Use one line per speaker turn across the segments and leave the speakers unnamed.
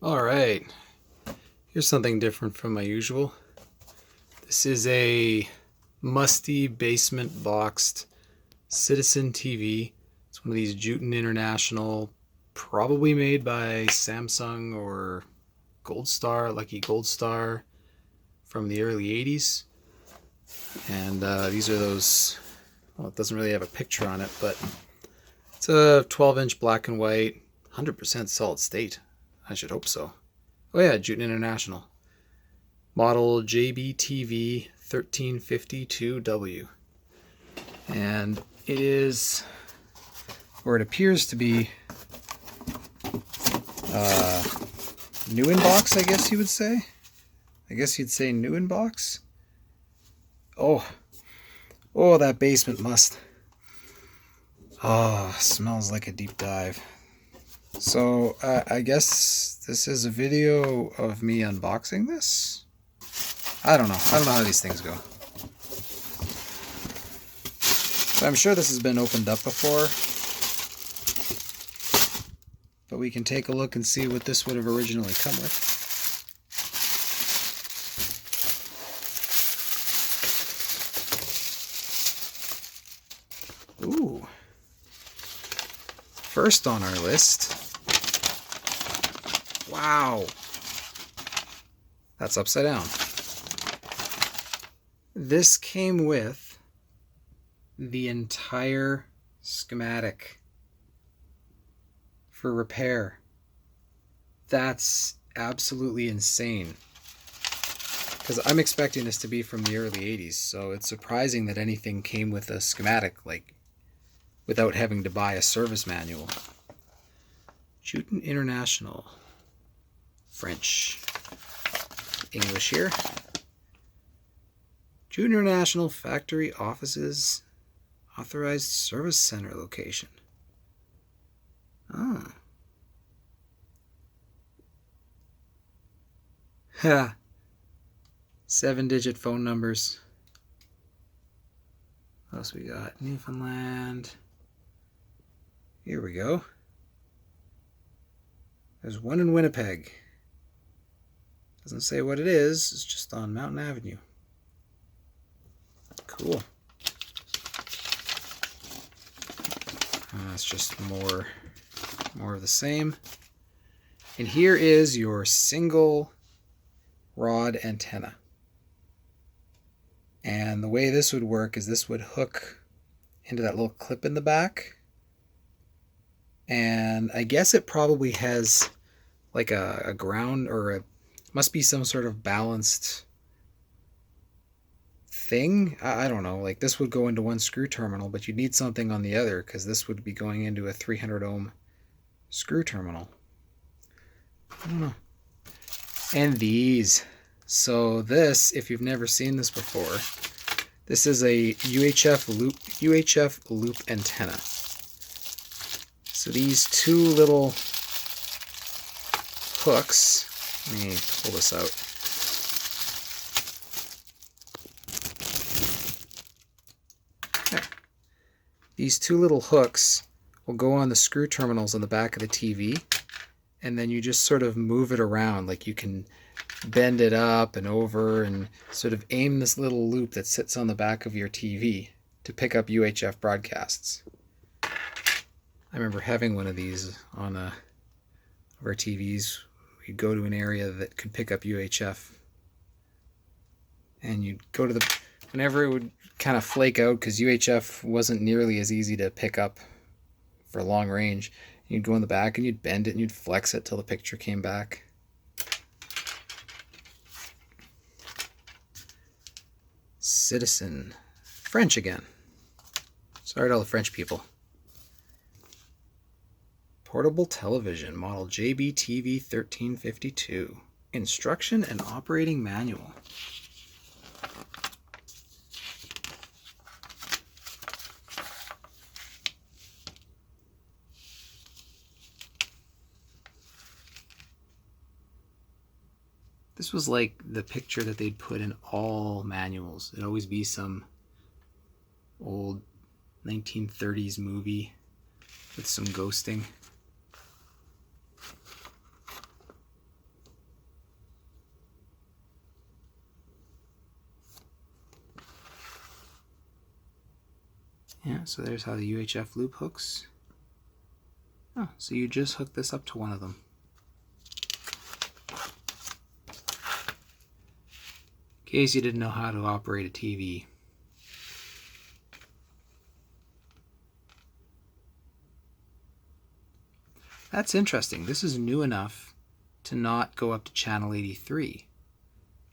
Alright, here's something different from my usual. This is a musty basement boxed Citizen TV. It's one of these Juten International, probably made by Samsung or Gold Star, Lucky Gold Star from the early 80s. And these are those, well, it doesn't really have a picture on it, but it's a 12-inch black and white, 100% solid state. I should hope so. Oh yeah, Juten International. Model JBTV 1352W. And it is, or it appears to be, new in box, I guess you would say. I guess you'd say new in box. Oh, that basement must. Oh, smells like a deep dive. So, I guess this is a video of me unboxing this? I don't know how these things go. So I'm sure this has been opened up before. But we can take a look and see what this would have originally come with. Ooh. First on our list. Wow. That's upside down. This came with the entire schematic for repair. That's absolutely insane. Because I'm expecting this to be from the early 80s, so it's surprising that anything came with a schematic, like, without having to buy a service manual. Juten International. French. English here. Juten International Factory Offices Authorized Service Center location. Ah. Ha. 7-digit phone numbers. What else we got? Newfoundland. Here we go. There's one in Winnipeg. Doesn't say what it is. It's just on Mountain Avenue. Cool. That's just more of the same. And here is your single rod antenna. And the way this would work is this would hook into that little clip in the back. And I guess it probably has like a ground, or must be some sort of balanced thing. I don't know. Like, this would go into one screw terminal, but you'd need something on the other, because this would be going into a 300 ohm screw terminal. I don't know. And these. So this, if you've never seen this before, this is a UHF loop antenna. So these two little hooks, let me pull this out. There. These two little hooks will go on the screw terminals on the back of the TV, and then you just sort of move it around, like you can bend it up and over and sort of aim this little loop that sits on the back of your TV to pick up UHF broadcasts. I remember having one of these on of our TVs. We'd go to an area that could pick up UHF, and you'd go to whenever it would kind of flake out, because UHF wasn't nearly as easy to pick up for long range. You'd go in the back and you'd bend it and you'd flex it till the picture came back. Citizen. French again. Sorry to all the French people. Portable television, model JBTV 1352. Instruction and operating manual. This was like the picture that they'd put in all manuals. It'd always be some old 1930s movie with some ghosting. Yeah, so there's how the UHF loop hooks. Oh, so you just hook this up to one of them. In case you didn't know how to operate a TV. That's interesting. This is new enough to not go up to channel 83.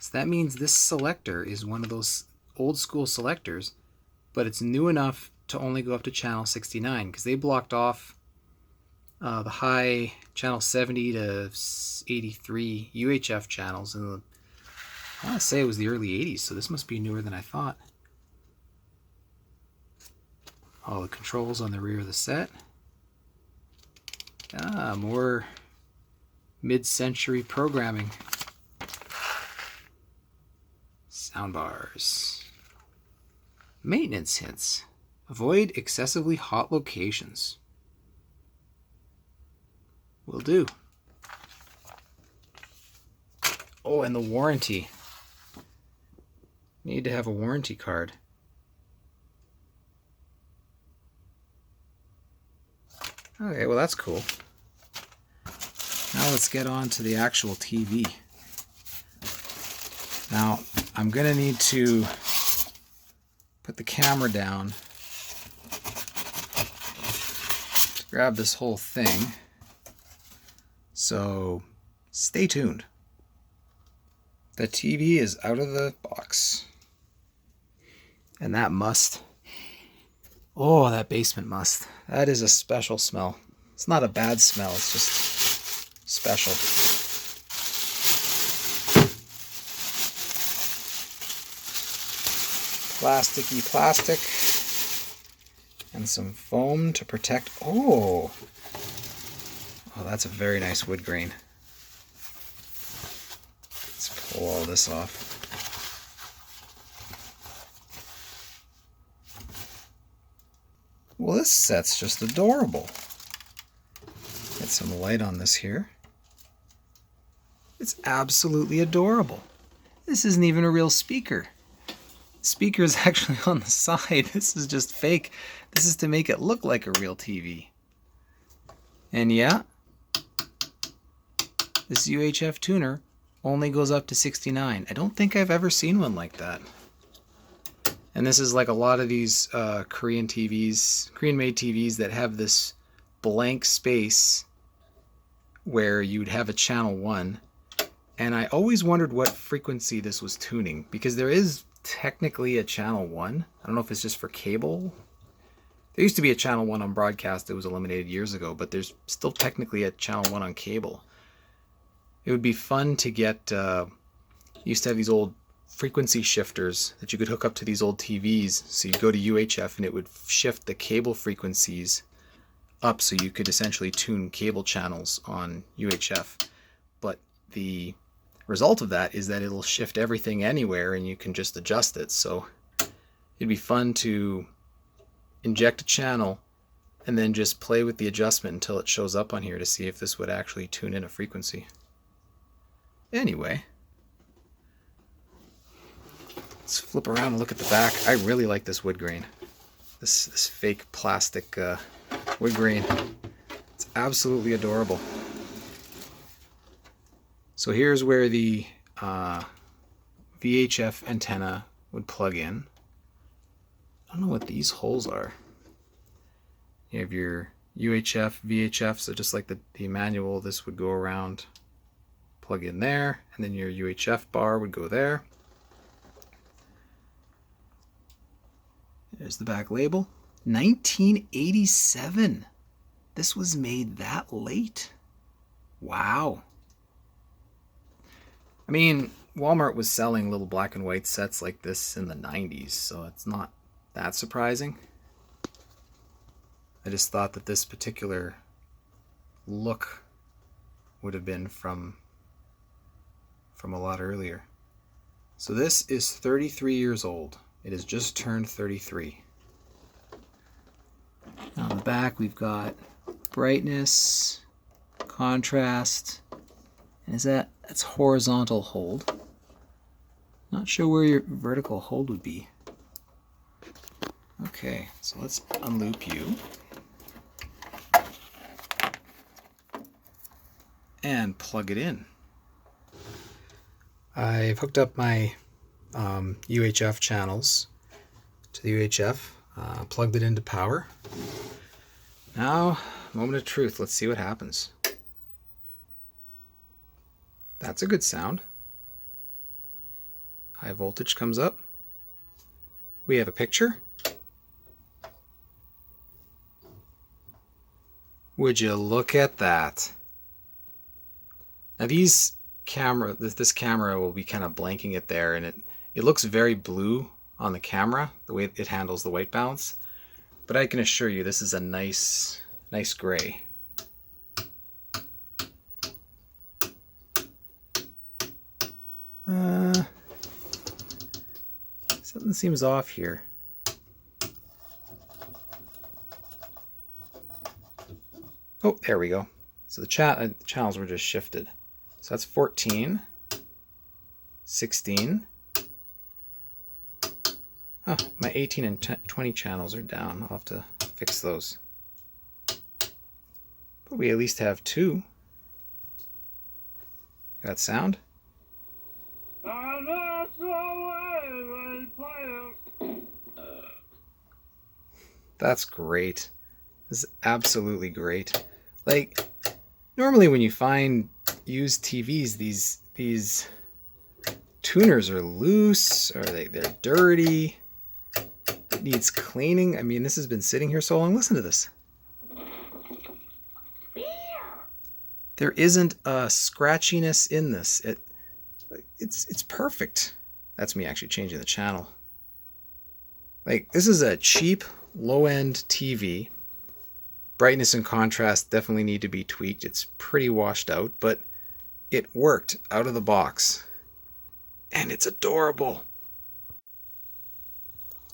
So that means this selector is one of those old school selectors, but it's new enough to only go up to channel 69 because they blocked off the high channel 70 to 83 UHF channels in the, I want to say it was the early 80s, so this must be newer than I thought. All the controls on the rear of the set. More mid-century programming. Soundbars. Maintenance hints. Avoid excessively hot locations. Will do. Oh, and the warranty. Need to have a warranty card. Okay, well that's cool. Now let's get on to the actual TV. Now, I'm going to need to put the camera down to grab this whole thing. So, stay tuned. The TV is out of the box. And that must. Oh, that basement must. That is a special smell. It's not a bad smell, it's just special. Plasticky plastic. And some foam to protect. Oh, that's a very nice wood grain. Let's pull all this off. Well, this set's just adorable. Get some light on this here. It's absolutely adorable. This isn't even a real speaker. The speaker is actually on the side. This is just fake. This is to make it look like a real TV. And yeah, this UHF tuner only goes up to 69. I don't think I've ever seen one like that. And this is like a lot of these Korean TVs, Korean-made TVs that have this blank space where you'd have a channel 1. And I always wondered what frequency this was tuning, because there is technically a channel 1. I don't know if it's just for cable. There used to be a channel 1 on broadcast that was eliminated years ago, but there's still technically a channel 1 on cable. It would be fun to get, used to have these old frequency shifters that you could hook up to these old TVs. So you'd go to UHF and it would shift the cable frequencies up so you could essentially tune cable channels on UHF. But the result of that is that it'll shift everything anywhere and you can just adjust it. So it'd be fun to inject a channel and then just play with the adjustment until it shows up on here to see if this would actually tune in a frequency. Anyway, let's flip around and look at the back. I really like this wood grain. This fake plastic wood grain. It's absolutely adorable. So here's where the VHF antenna would plug in. I don't know what these holes are. You have your UHF, VHF, so just like the manual, this would go around, plug in there, and then your UHF bar would go there. There's the back label. 1987. This was made that late. Wow. I mean, Walmart was selling little black and white sets like this in the 90s, so it's not that surprising. I just thought that this particular look would have been from a lot earlier. So this is 33 years old. It has just turned 33. On the back we've got brightness, contrast, and that's horizontal hold. Not sure where your vertical hold would be. Okay, so let's unloop you. And plug it in. I've hooked up my UHF channels to the UHF, plugged it into power. Now, moment of truth, let's see what happens. That's a good sound. High voltage comes up. We have a picture. Would you look at that? Now this camera will be kind of blanking it there, and it looks very blue on the camera, the way it handles the white balance. But I can assure you this is a nice gray. Something seems off here. Oh, there we go. So the channels were just shifted. So that's 14, 16. Oh, my 18 and 20 channels are down. I'll have to fix those. But we at least have 2. That sound? That's great. This is absolutely great. Like, normally when you find used TVs, these tuners are loose, or they're dirty. It needs cleaning. I mean, this has been sitting here so long. Listen to this. There isn't a scratchiness in this. It's perfect. That's me actually changing the channel. Like, this is a cheap, low-end TV. Brightness and contrast definitely need to be tweaked. It's pretty washed out, but it worked out of the box. And it's adorable.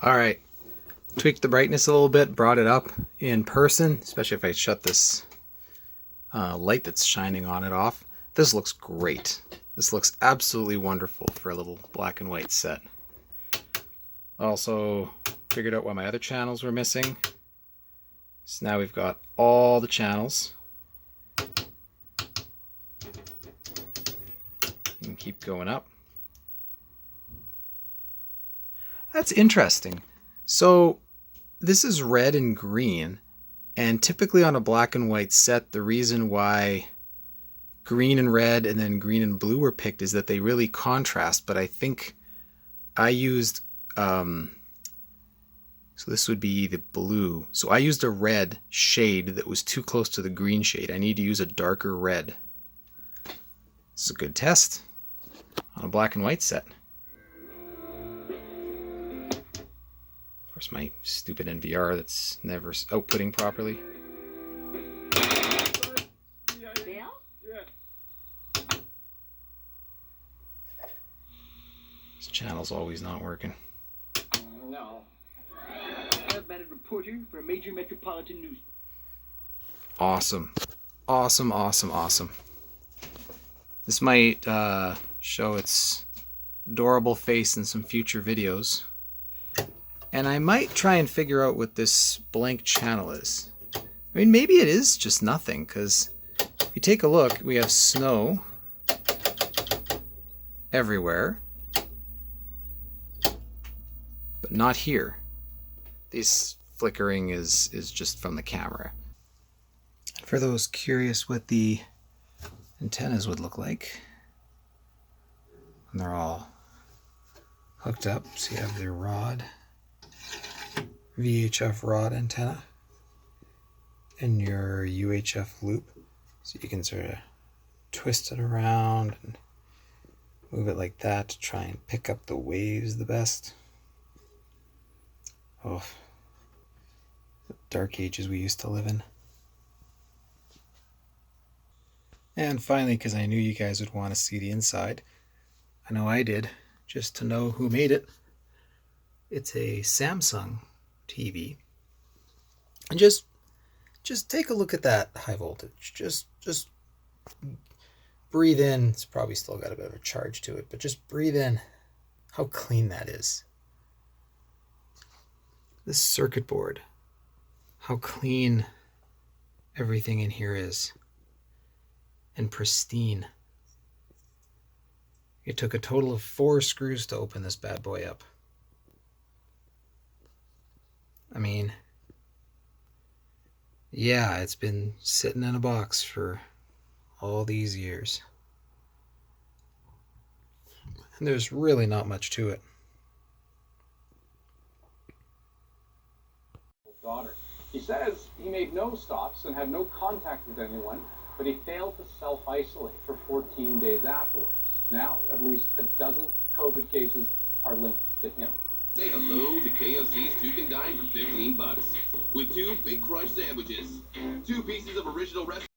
All right. Tweaked the brightness a little bit, brought it up in person, especially if I shut this light that's shining on it off. This looks great. This looks absolutely wonderful for a little black and white set. Also figured out why my other channels were missing. So now we've got all the channels. You can keep going up. That's interesting. So this is red and green, and typically on a black and white set, the reason why green and red and then green and blue were picked is that they really contrast, but I think I used, so this would be the blue. So I used a red shade that was too close to the green shade. I need to use a darker red. This is a good test on a black and white set. Of course, my stupid NVR that's never outputting properly. This channel's always not working.
No. I've been a reporter for a major metropolitan news.
Awesome. Awesome, awesome, awesome. This might show its adorable face in some future videos. And I might try and figure out what this blank channel is. I mean, maybe it is just nothing, because if you take a look, we have snow everywhere, but not here. This flickering is just from the camera. For those curious what the antennas would look like, and they're all hooked up, so you have their rod, VHF rod antenna, and your UHF loop, so you can sort of twist it around and move it like that to try and pick up the waves the best. Oh, the dark ages we used to live in. And finally, because I knew you guys would want to see the inside, I know I did, just to know who made it. It's a Samsung TV. And just take a look at that high voltage. Just breathe in. It's probably still got a bit of a charge to it, but just breathe in how clean that is. This circuit board, how clean everything in here is, and pristine. It took a total of 4 screws to open this bad boy up. I mean, yeah, it's been sitting in a box for all these years. And there's really not much to it.
Daughter. He says he made no stops and had no contact with anyone, but he failed to self-isolate for 14 days afterwards. Now, at least a dozen COVID cases are linked to him.
Say hello to KFC's Two Can Dine for $15 with 2 Big Crunch sandwiches, 2 pieces of original recipe.